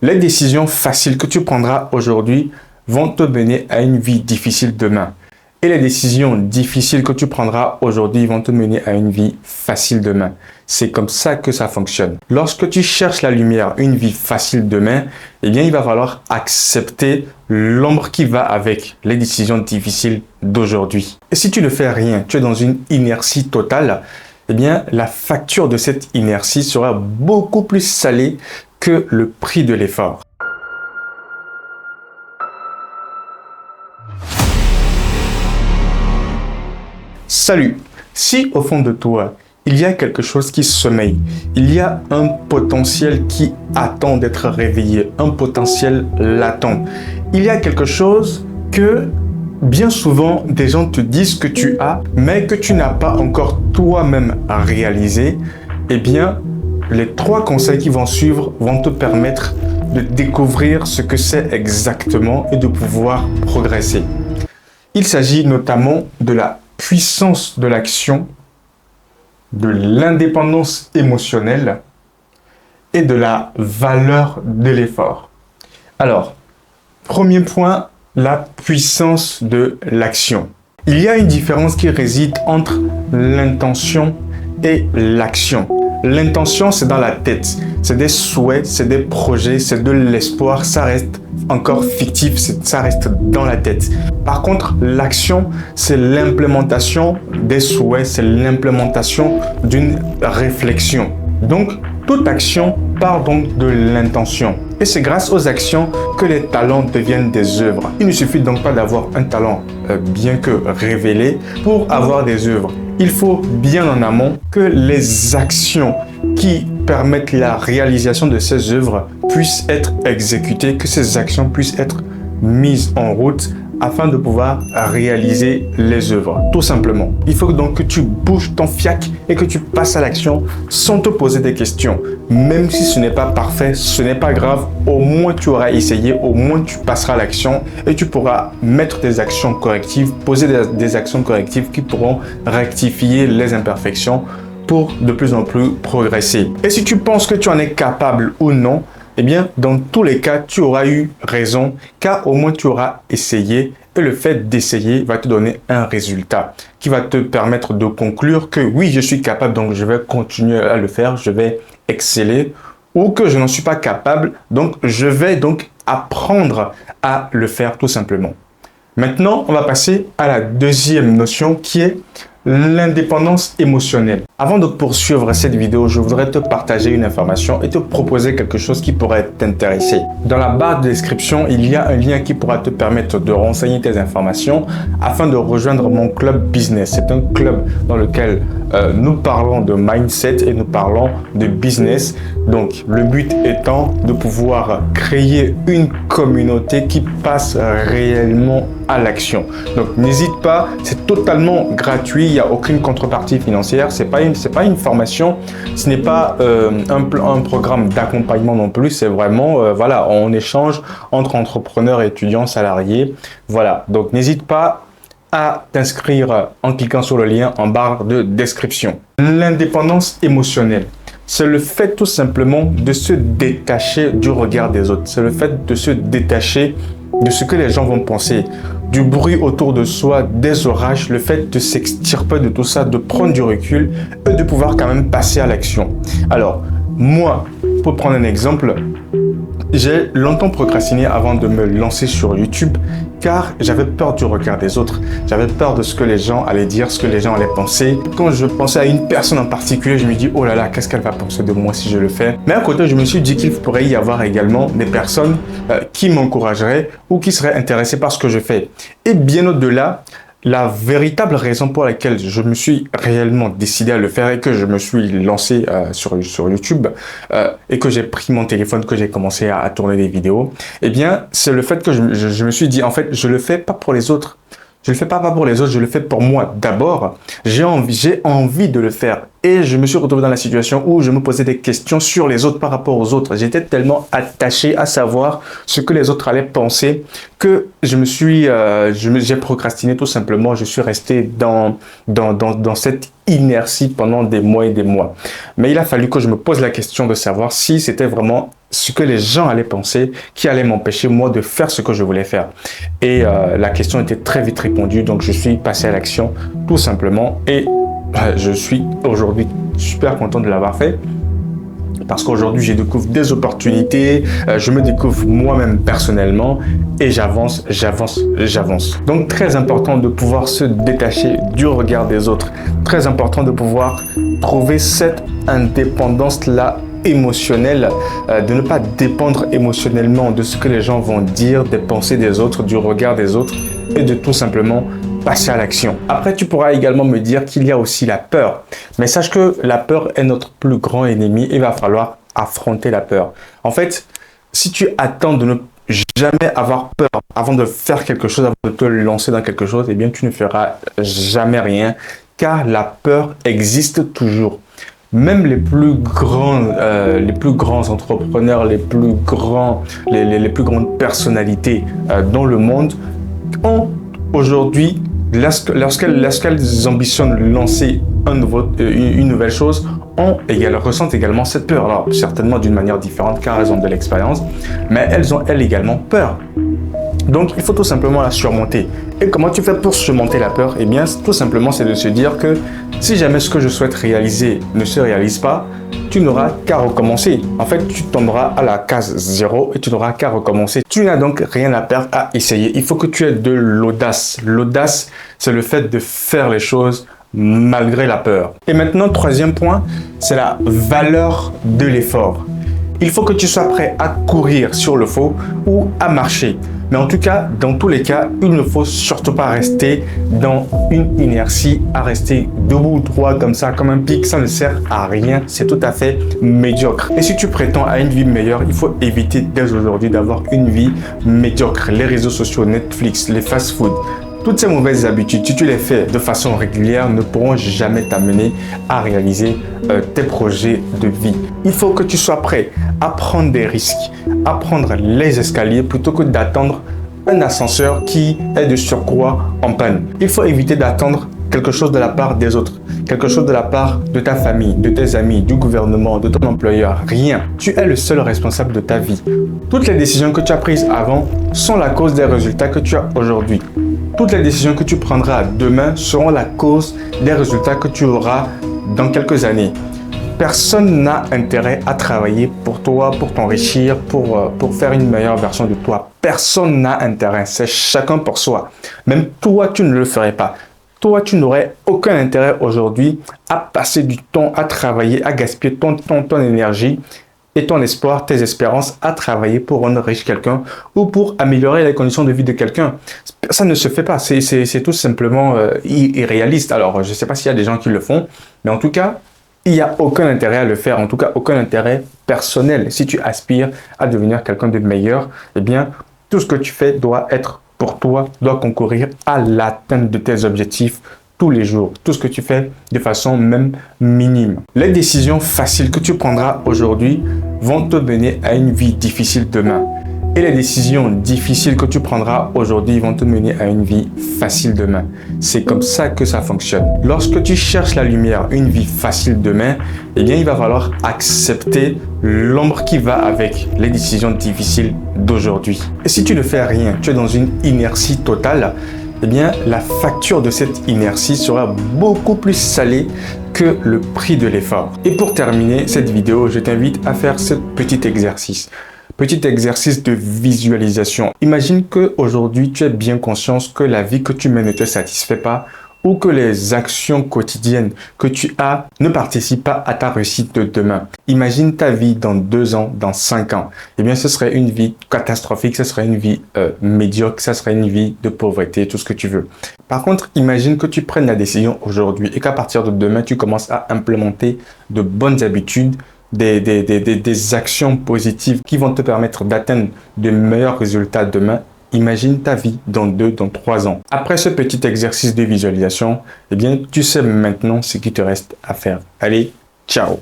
Les décisions faciles que tu prendras aujourd'hui vont te mener à une vie difficile demain. Et les décisions difficiles que tu prendras aujourd'hui vont te mener à une vie facile demain. C'est comme ça que ça fonctionne. Lorsque tu cherches la lumière, une vie facile demain, eh bien, il va falloir accepter l'ombre qui va avec les décisions difficiles d'aujourd'hui. Et si tu ne fais rien, tu es dans une inertie totale, eh bien, la facture de cette inertie sera beaucoup plus salée que le prix de l'effort. Salut! Si au fond de toi, il y a quelque chose qui sommeille, il y a un potentiel qui attend d'être réveillé, un potentiel latent, il y a quelque chose que bien souvent des gens te disent que tu as, mais que tu n'as pas encore toi-même réalisé, eh bien, les 3 conseils qui vont suivre vont te permettre de découvrir ce que c'est exactement et de pouvoir progresser. Il s'agit notamment de la puissance de l'action, de l'indépendance émotionnelle et de la valeur de l'effort. Alors, premier point, la puissance de l'action. Il y a une différence qui réside entre l'intention et l'action. L'intention, c'est dans la tête. C'est des souhaits, c'est des projets, c'est de l'espoir. Ça reste encore fictif, ça reste dans la tête. Par contre, l'action, c'est l'implémentation des souhaits, c'est l'implémentation d'une réflexion. Donc, toute action part donc de l'intention. Et c'est grâce aux actions que les talents deviennent des œuvres. Il ne suffit donc pas d'avoir un talent bien que révélé pour avoir des œuvres. Il faut bien en amont que les actions qui permettent la réalisation de ces œuvres puissent être exécutées, que ces actions puissent être mises en route afin de pouvoir réaliser les œuvres, tout simplement. Il faut donc que tu bouges ton fiac et que tu passes à l'action sans te poser des questions. Même si ce n'est pas parfait, ce n'est pas grave, au moins tu auras essayé, au moins tu passeras à l'action et tu pourras mettre des actions correctives, poser des actions correctives qui pourront rectifier les imperfections pour de plus en plus progresser. Et si tu penses que tu en es capable ou non, eh bien, dans tous les cas, tu auras eu raison, car au moins tu auras essayé et le fait d'essayer va te donner un résultat qui va te permettre de conclure que oui, je suis capable, donc je vais continuer à le faire, je vais exceller, ou que je n'en suis pas capable, donc je vais donc apprendre à le faire tout simplement. Maintenant, on va passer à la deuxième notion qui est l'indépendance émotionnelle. Avant de poursuivre cette vidéo, je voudrais te partager une information et te proposer quelque chose qui pourrait t'intéresser. Dans la barre de description, il y a un lien qui pourra te permettre de renseigner tes informations afin de rejoindre mon club business. C'est un club dans lequel nous parlons de mindset et nous parlons de business. Donc, le but étant de pouvoir créer une communauté qui passe réellement à l'action. Donc, n'hésite pas, c'est totalement gratuit, il n'y a aucune contrepartie financière, c'est pas une formation, ce n'est pas un programme d'accompagnement non plus, c'est vraiment, voilà, on échange entre entrepreneurs et étudiants salariés. Voilà, donc n'hésite pas à t'inscrire en cliquant sur le lien en barre de description. L'indépendance émotionnelle, c'est le fait tout simplement de se détacher du regard des autres. C'est le fait de se détacher de ce que les gens vont penser, du bruit autour de soi, des orages, le fait de s'extirper de tout ça, de prendre du recul et de pouvoir quand même passer à l'action. Alors, moi, pour prendre un exemple, j'ai longtemps procrastiné avant de me lancer sur YouTube car j'avais peur du regard des autres. J'avais peur de ce que les gens allaient dire, ce que les gens allaient penser. Quand je pensais à une personne en particulier, je me dis « Oh là là, qu'est-ce qu'elle va penser de moi si je le fais ?» Mais à côté, je me suis dit qu'il pourrait y avoir également des personnes qui m'encourageraient ou qui seraient intéressées par ce que je fais. Et bien au-delà, la véritable raison pour laquelle je me suis réellement décidé à le faire et que je me suis lancé sur YouTube et que j'ai pris mon téléphone, que j'ai commencé à tourner des vidéos, eh bien, c'est le fait que je me suis dit, en fait, je le fais pas pour les autres. Je le fais pas pour les autres, je le fais pour moi d'abord. J'ai envie de le faire. Et je me suis retrouvé dans la situation où je me posais des questions sur les autres par rapport aux autres. J'étais tellement attaché à savoir ce que les autres allaient penser que j'ai procrastiné tout simplement. Je suis resté dans cette inertie pendant des mois et des mois. Mais il a fallu que je me pose la question de savoir si c'était vraiment ce que les gens allaient penser qui allait m'empêcher moi de faire ce que je voulais faire. Et la question était très vite répondue, donc je suis passé à l'action tout simplement et je suis aujourd'hui super content de l'avoir fait. Parce qu'aujourd'hui, je découvre des opportunités, je me découvre moi-même personnellement et j'avance. Donc, très important de pouvoir se détacher du regard des autres. Très important de pouvoir trouver cette indépendance-là émotionnelle, de ne pas dépendre émotionnellement de ce que les gens vont dire, des pensées des autres, du regard des autres et de tout simplement passer à l'action. Après, tu pourras également me dire qu'il y a aussi la peur. Mais sache que la peur est notre plus grand ennemi et il va falloir affronter la peur. En fait, si tu attends de ne jamais avoir peur avant de faire quelque chose, avant de te lancer dans quelque chose, eh bien, tu ne feras jamais rien car la peur existe toujours. Même les plus grands entrepreneurs, les plus grandes personnalités dans le monde ont aujourd'hui, lorsqu'elles ambitionnent lancer une nouvelle chose, ressentent également cette peur. Alors, certainement d'une manière différente car elles ont de l'expérience, mais elles ont également peur. Donc, il faut tout simplement la surmonter. Et comment tu fais pour surmonter la peur? Eh bien, tout simplement, c'est de se dire que si jamais ce que je souhaite réaliser ne se réalise pas, tu n'auras qu'à recommencer. En fait, tu tomberas à la case 0 et tu n'auras qu'à recommencer. Tu n'as donc rien à perdre à essayer. Il faut que tu aies de l'audace. L'audace, c'est le fait de faire les choses malgré la peur. Et maintenant, troisième point, c'est la valeur de l'effort. Il faut que tu sois prêt à courir sur le faux ou à marcher. Mais en tout cas, dans tous les cas, il ne faut surtout pas rester dans une inertie, à rester debout, droit comme ça, comme un pic. Ça ne sert à rien. C'est tout à fait médiocre. Et si tu prétends à une vie meilleure, il faut éviter dès aujourd'hui d'avoir une vie médiocre. Les réseaux sociaux, Netflix, les fast-food, toutes ces mauvaises habitudes, si tu les fais de façon régulière, ne pourront jamais t'amener à réaliser tes projets de vie. Il faut que tu sois prêt à prendre des risques, à prendre les escaliers plutôt que d'attendre un ascenseur qui est de surcroît en panne. Il faut éviter d'attendre quelque chose de la part des autres, quelque chose de la part de ta famille, de tes amis, du gouvernement, de ton employeur. Rien. Tu es le seul responsable de ta vie. Toutes les décisions que tu as prises avant sont la cause des résultats que tu as aujourd'hui. Toutes les décisions que tu prendras demain seront la cause des résultats que tu auras dans quelques années. Personne n'a intérêt à travailler pour toi, pour t'enrichir, pour faire une meilleure version de toi. Personne n'a intérêt. C'est chacun pour soi. Même toi, tu ne le ferais pas. Toi, tu n'aurais aucun intérêt aujourd'hui à passer du temps à travailler, à gaspiller ton énergie et ton espoir, tes espérances à travailler pour rendre riche quelqu'un ou pour améliorer les conditions de vie de quelqu'un. Ça ne se fait pas. C'est tout simplement irréaliste. Alors, je ne sais pas s'il y a des gens qui le font, mais en tout cas, il n'y a aucun intérêt à le faire. En tout cas, aucun intérêt personnel. Si tu aspires à devenir quelqu'un de meilleur, eh bien, tout ce que tu fais doit être pour toi, doit concourir à l'atteinte de tes objectifs tous les jours. Tout ce que tu fais de façon même minime. Les décisions faciles que tu prendras aujourd'hui vont te mener à une vie difficile demain. Et les décisions difficiles que tu prendras aujourd'hui vont te mener à une vie facile demain. C'est comme ça que ça fonctionne. Lorsque tu cherches la lumière, une vie facile demain, eh bien, il va falloir accepter l'ombre qui va avec les décisions difficiles d'aujourd'hui. Et si tu ne fais rien, tu es dans une inertie totale, eh bien, la facture de cette inertie sera beaucoup plus salée que le prix de l'effort. Et pour terminer cette vidéo, je t'invite à faire ce petit exercice. Petit exercice de visualisation. Imagine qu'aujourd'hui, tu es bien conscience que la vie que tu mènes ne te satisfait pas ou que les actions quotidiennes que tu as ne participent pas à ta réussite de demain. Imagine ta vie dans 2 ans, dans 5 ans. Eh bien, ce serait une vie catastrophique, ce serait une vie médiocre, ce serait une vie de pauvreté, tout ce que tu veux. Par contre, imagine que tu prennes la décision aujourd'hui et qu'à partir de demain, tu commences à implémenter de bonnes habitudes, des actions positives qui vont te permettre d'atteindre de meilleurs résultats demain. Imagine ta vie dans 2, dans 3 ans. Après ce petit exercice de visualisation, eh bien, tu sais maintenant ce qui te reste à faire. Allez, ciao!